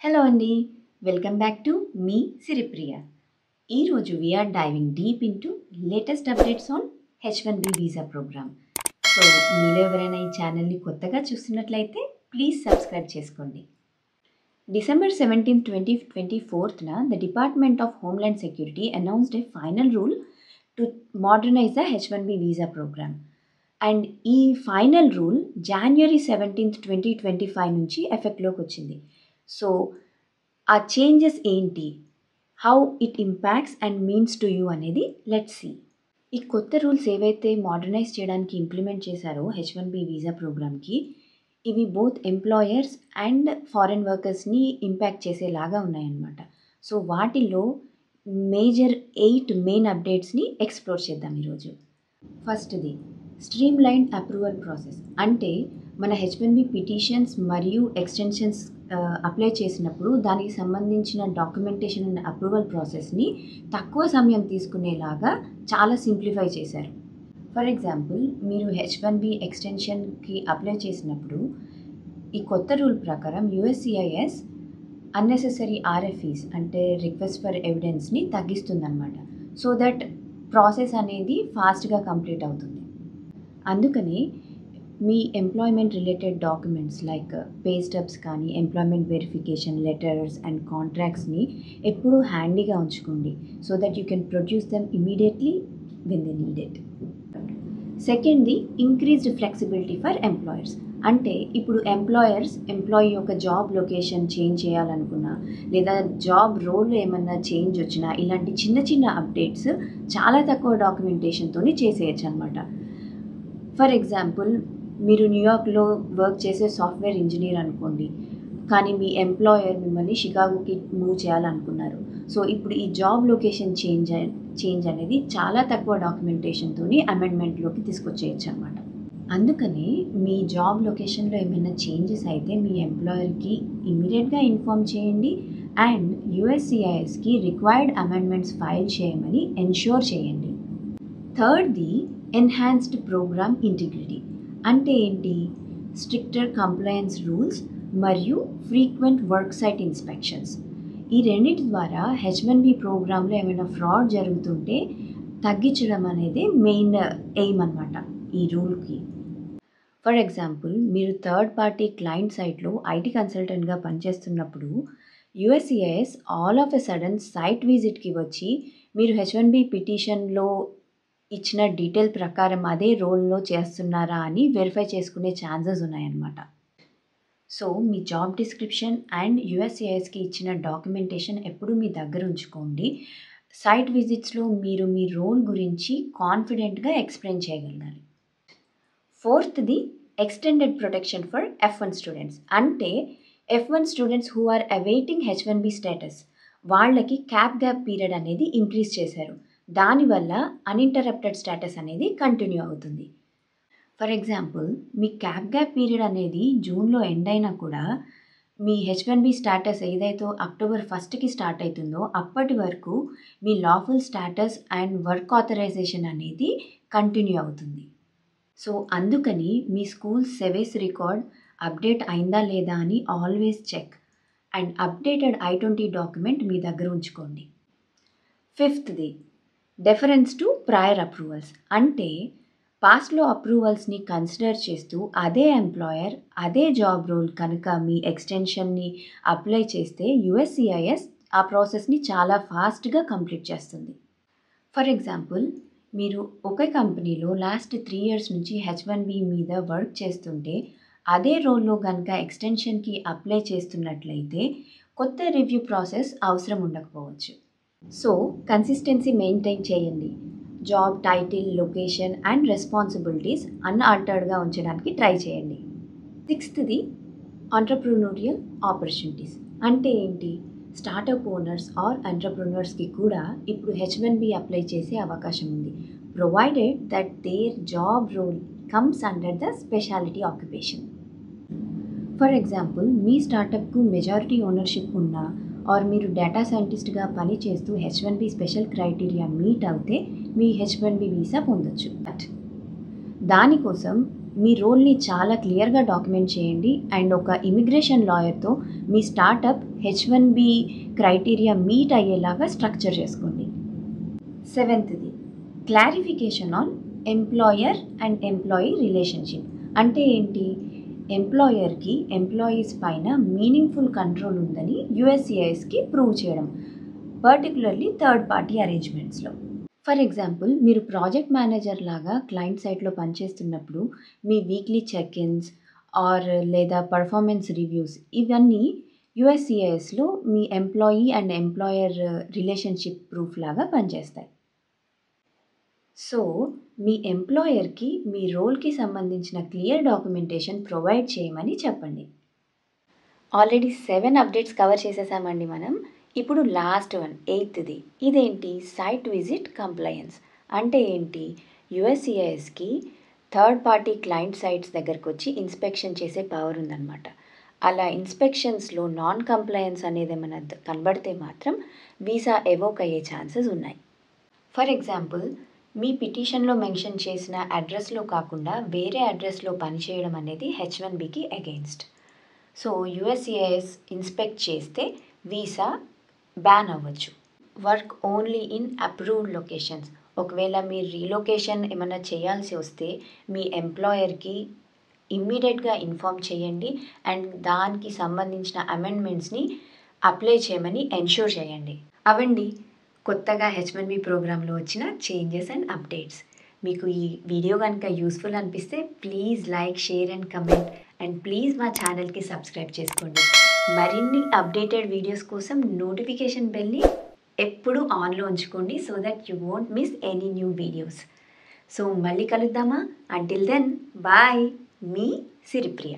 Hello అండి, welcome back to మీ సిరిప్రియ. ఈరోజు we're diving deep into latest updates on H1B visa programme. So మీలో ఎవరైనా ఈ ఛానల్ని కొత్తగా చూస్తున్నట్లయితే ప్లీజ్ సబ్స్క్రైబ్ చేసుకోండి. December 17, 2024 the department of homeland security announced a final rule to modernise the H1B visa programme. And ఈ ఫైనల్ రూల్ January 17, 2025 నుంచి ఎఫెక్ట్లోకి వచ్చింది. సో ఆ చేంజెస్ ఏంటి, how it impacts and means to you అనేది let's see. ఈ కొత్త rules ఏవైతే modernise చేయడానికి ఇంప్లిమెంట్ చేశారో H1B వీసా ప్రోగ్రామ్కి, ఇవి బోత్ ఎంప్లాయర్స్ అండ్ ఫారెన్ వర్కర్స్ని ఇంపాక్ట్ చేసేలాగా ఉన్నాయన్నమాట. సో వాటిల్లో మేజర్ 8 మెయిన్ అప్డేట్స్ని ఎక్స్ప్లోర్ చేద్దాం ఈరోజు. ఫస్ట్ది స్ట్రీమ్ లైన్ అప్రూవల్ ప్రాసెస్. అంటే మన H1B పిటిషన్స్ మరియు ఎక్స్టెన్షన్స్ అప్లై చేసినప్పుడు దానికి సంబంధించిన డాక్యుమెంటేషన్ అండ్ అప్రూవల్ ప్రాసెస్ని తక్కువ సమయం తీసుకునేలాగా చాలా సింప్లిఫై చేశారు. ఫర్ ఎగ్జాంపుల్, మీరు H1B ఎక్స్టెన్షన్కి అప్లై చేసినప్పుడు ఈ కొత్త రూల్ ప్రకారం USCIS అన్నెసెసరీ RFEs అంటే రిక్వెస్ట్ ఫర్ ఎవిడెన్స్ని తగ్గిస్తుందన్నమాట. సో దట్ ప్రాసెస్ అనేది ఫాస్ట్గా కంప్లీట్ అవుతుంది. అందుకని మీ employment related documents like pay stubs కానీ ఎంప్లాయ్మెంట్ వెరిఫికేషన్ లెటర్స్ అండ్ కాంట్రాక్ట్స్ని ఎప్పుడూ హ్యాండీగా ఉంచుకోండి. So that you can produce them immediately when they need it. సెకండ్ది ఇంక్రీజ్డ్ ఫ్లెక్సిబిలిటీ ఫర్ ఎంప్లాయర్స్. అంటే ఇప్పుడు ఎంప్లాయీ యొక్క జాబ్ లొకేషన్ చేంజ్ చేయాలనుకున్నా లేదా జాబ్ రోల్ ఏమన్నా చేంజ్ వచ్చినా ఇలాంటి చిన్న చిన్న అప్డేట్స్ చాలా తక్కువ డాక్యుమెంటేషన్తో చేసేయచ్చు అనమాట. ఫర్ ఎగ్జాంపుల్, మీరు న్యూయార్క్లో వర్క్ చేసే సాఫ్ట్వేర్ ఇంజనీర్ అనుకోండి, కానీ మీ ఎంప్లాయర్ మిమ్మల్ని షికాగోకి మూవ్ చేయాలనుకున్నారు. సో ఇప్పుడు ఈ జాబ్ లొకేషన్ చేంజ్ అనేది చాలా తక్కువ డాక్యుమెంటేషన్తో అమెండ్మెంట్లోకి తీసుకొచ్చేయచ్చు అనమాట. అందుకని మీ జాబ్ లొకేషన్లో ఏమైనా చేంజెస్ అయితే మీ ఎంప్లాయర్కి ఇమీడియట్గా ఇన్ఫామ్ చేయండి అండ్ USCISకి రిక్వైర్డ్ అమెండ్మెంట్స్ ఫైల్ చేయమని ఎన్ష్యూర్ చేయండి. థర్డ్ది ఎన్హాన్స్డ్ ప్రోగ్రామ్ ఇంటిగ్రిటీ. అంటే ఏంటి? స్ట్రిక్టర్ కంప్లయన్స్ రూల్స్ మరియు ఫ్రీక్వెంట్ వర్క్ సైట్ ఇన్స్పెక్షన్స్. ఈ రెండింటి ద్వారా H1B ప్రోగ్రాంలో ఏమైనా ఫ్రాడ్ జరుగుతుంటే తగ్గించడం అనేది మెయిన్ ఎయిమ్ అన్నమాట ఈ రూల్కి. ఫర్ ఎగ్జాంపుల్, మీరు థర్డ్ పార్టీ క్లయింట్ సైట్లో IT కన్సల్టెంట్గా పనిచేస్తున్నప్పుడు USCIS all of a sudden site విజిట్కి వచ్చి మీరు H1B పిటిషన్లో ఇచ్చిన డీటెయిల్ ప్రకారం అదే రోల్లో చేస్తున్నారా అని వెరిఫై చేసుకునే ఛాన్సెస్ ఉన్నాయన్నమాట. సో మీ జాబ్ డిస్క్రిప్షన్ అండ్ USCISకి ఇచ్చిన డాక్యుమెంటేషన్ ఎప్పుడు మీ దగ్గర ఉంచుకోండి. సైట్ విజిట్స్లో మీరు మీ రోల్ గురించి కాన్ఫిడెంట్గా ఎక్స్ప్లెయిన్ చేయగలగాలి. ఫోర్త్ది extended protection for F1 students. అంటే F1 students who are awaiting H1B status వాళ్ళకి గ్యాప్ పీరియడ్ అనేది ఇంక్రీజ్ చేశారు. దానివల్ల అన్ఇంటరప్టెడ్ స్టేటస్ అనేది కంటిన్యూ అవుతుంది. ఫర్ ఎగ్జాంపుల్, మీ గ్యాప్ పీరియడ్ అనేది జూన్లో ఎండ్ అయినా కూడా మీ H1B స్టేటస్ ఏదైతే అక్టోబర్ 1కి స్టార్ట్ అవుతుందో అప్పటి వరకు మీ lawful status and work authorization అనేది కంటిన్యూ అవుతుంది. సో అందుకని మీ స్కూల్ సెవెస్ రికార్డ్ అప్డేట్ అయిందా లేదా అని always check and updated I-20 document మీ దగ్గర ఉంచుకోండి. ఫిఫ్త్ది డెఫరెన్స్ టు ప్రయర్ అప్రూవల్స్. అంటే పాస్ట్లో అప్రూవల్స్ని కన్సిడర్ చేస్తూ అదే ఎంప్లాయర్ అదే జాబ్ రోల్ కనుక మీ ఎక్స్టెన్షన్ని అప్లై చేస్తే USCIS ఆ ప్రాసెస్ని చాలా ఫాస్ట్గా కంప్లీట్ చేస్తుంది. ఫర్ ఎగ్జాంపుల్, మీరు ఒకే కంపెనీలో లాస్ట్ 3 years నుంచి H1B మీద వర్క్ చేస్తుంటే అదే రోల్లో కనుక ఎక్స్టెన్షన్కి అప్లై చేస్తున్నట్లయితే కొత్త రివ్యూ ప్రాసెస్ అవసరం ఉండకపోవచ్చు. సో కన్సిస్టెన్సీ మెయింటైన్ చేయండి. Job title, location and responsibilities అన్ఆల్టర్డ్గా ఉంచడానికి ట్రై చేయండి. సిక్స్త్ది ఎంటర్ప్రెన్యూరియల్ ఆపర్చునిటీస్. అంటే ఏంటి? స్టార్టప్ ఓనర్స్ ఆర్ ఎంటర్ప్రెన్యూర్స్కి కూడా ఇప్పుడు H1B అప్లై చేసే అవకాశం ఉంది, provided that their job role comes under the specialty occupation. For example, మీ స్టార్టప్కు మెజారిటీ ఓనర్షిప్ ఉన్నా ఆర్ మీరు డేటా సైంటిస్ట్గా పనిచేస్తూ H1B స్పెషల్ క్రైటీరియా మీట్ అవుతే మీ H1B వీసా పొందొచ్చు. బట్ దానికోసం మీ రోల్ని చాలా క్లియర్గా డాక్యుమెంట్ చేయండి అండ్ ఒక ఇమిగ్రేషన్ లాయర్తో మీ స్టార్టప్ H1B క్రైటీరియా మీట్ అయ్యేలాగా స్ట్రక్చర్ చేసుకోండి. 7th clarification on employer and employee relationship. అంటే ఏంటి? ఎంప్లాయర్కి ఎంప్లాయీస్ పైన మీనింగ్ఫుల్ కంట్రోల్ ఉందని USCISకి ప్రూవ్ చేయడం, పర్టికులర్లీ థర్డ్ పార్టీ అరేంజ్మెంట్స్లో. ఫర్ ఎగ్జాంపుల్, మీరు ప్రాజెక్ట్ మేనేజర్ లాగా క్లయింట్ సైట్లో పనిచేస్తున్నప్పుడు మీ వీక్లీ చెక్-ఇన్స్ లేదా పర్ఫార్మెన్స్ రివ్యూస్ ఇవన్నీ USCISలో మీ employee and employer relationship proof లాగా పనిచేస్తాయి. సో మీ ఎంప్లాయర్కి మీ రోల్కి సంబంధించిన క్లియర్ డాక్యుమెంటేషన్ ప్రొవైడ్ చేయమని చెప్పండి. ఆల్రెడీ 7 అప్డేట్స్ కవర్ చేసేసామండి మనం. ఇప్పుడు లాస్ట్ వన్, 8th. ఇదేంటి? Site visit compliance. అంటే ఏంటి? USCISకి థర్డ్ పార్టీ క్లయింట్ సైట్స్ దగ్గరకు వచ్చి ఇన్స్పెక్షన్ చేసే పవర్ ఉందన్నమాట. అలా ఇన్స్పెక్షన్స్లో నాన్ కంప్లయన్స్ అనేది ఏమైనా కనబడితే మాత్రం వీసా ఎవోక్ అయ్యే ఛాన్సెస్ ఉన్నాయి. ఫర్ ఎగ్జాంపుల్, మీ పిటిషన్లో మెన్షన్ చేసిన అడ్రస్లో కాకుండా వేరే అడ్రస్లో పనిచేయడం అనేది H1Bకి అగెయిన్స్ట్. సో USCIS ఇన్స్పెక్ట్ చేస్తే వీసా బ్యాన్ అవ్వచ్చు. Work only in approved locations. ఒకవేళ మీరు రీలొకేషన్ ఏమైనా చేయాల్సి వస్తే మీ ఎంప్లాయర్కి ఇమ్మీడియట్గా ఇన్ఫామ్ చేయండి అండ్ దానికి సంబంధించిన అమెండ్మెంట్స్ని అప్లై చేయమని ఎన్ష్యూర్ చేయండి. అవండి కొత్తగా H1B ప్రోగ్రాంలో వచ్చిన చేంజెస్ అండ్ అప్డేట్స్. మీకు ఈ వీడియో కనుక యూస్ఫుల్ అనిపిస్తే please like, share and comment and please మా ఛానల్కి సబ్స్క్రైబ్ చేసుకోండి. మరిన్ని అప్డేటెడ్ వీడియోస్ కోసం నోటిఫికేషన్ బెల్ని ఎప్పుడూ ఆన్లో ఉంచుకోండి so that you won't miss any new videos. So మళ్ళీ కలుద్దామా? Until then bye. మీ సిరిప్రియ.